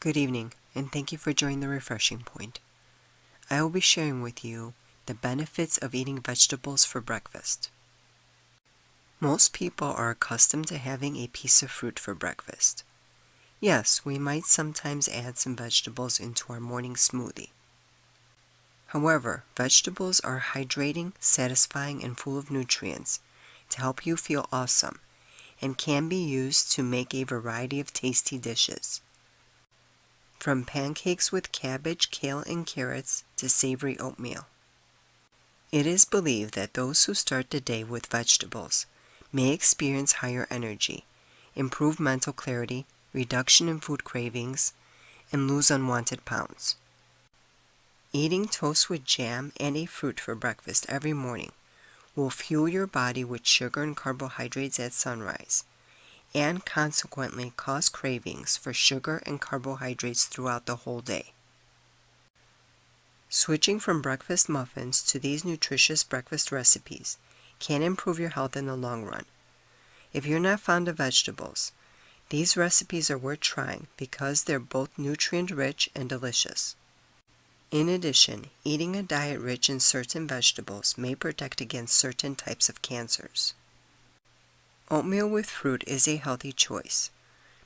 Good evening, and thank you for joining the Refreshing Point. I will be sharing with you the benefits of eating vegetables for breakfast. Most people are accustomed to having a piece of fruit for breakfast. Yes, we might sometimes add some vegetables into our morning smoothie. However, vegetables are hydrating, satisfying, and full of nutrients to help you feel awesome, and can be used to make a variety of tasty dishes. From pancakes with cabbage, kale, and carrots to savory oatmeal. It is believed that those who start the day with vegetables may experience higher energy, improve mental clarity, reduction in food cravings, and lose unwanted pounds. Eating toast with jam and a fruit for breakfast every morning will fuel your body with sugar and carbohydrates at sunrise, and consequently cause cravings for sugar and carbohydrates throughout the whole day. Switching from breakfast muffins to these nutritious breakfast recipes can improve your health in the long run. If you're not fond of vegetables, these recipes are worth trying because they're both nutrient-rich and delicious. In addition, eating a diet rich in certain vegetables may protect against certain types of cancers. Oatmeal with fruit is a healthy choice,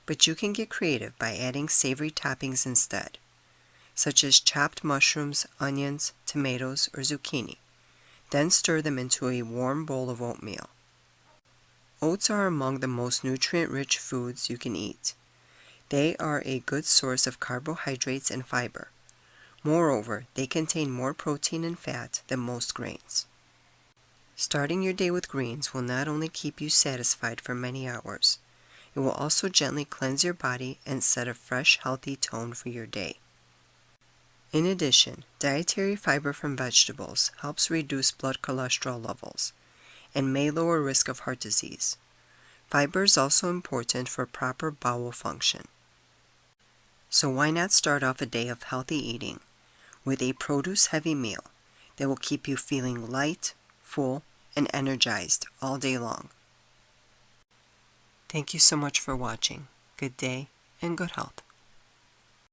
but you can get creative by adding savory toppings instead, such as chopped mushrooms, onions, tomatoes, or zucchini. Then stir them into a warm bowl of oatmeal. Oats are among the most nutrient-rich foods you can eat. They are a good source of carbohydrates and fiber. Moreover, they contain more protein and fat than most grains. Starting your day with greens will not only keep you satisfied for many hours, it will also gently cleanse your body and set a fresh, healthy tone for your day. In addition, dietary fiber from vegetables helps reduce blood cholesterol levels and may lower risk of heart disease. Fiber is also important for proper bowel function. So why not start off a day of healthy eating with a produce-heavy meal that will keep you feeling light, full, and energized all day long. Thank you so much for watching. Good day and good health.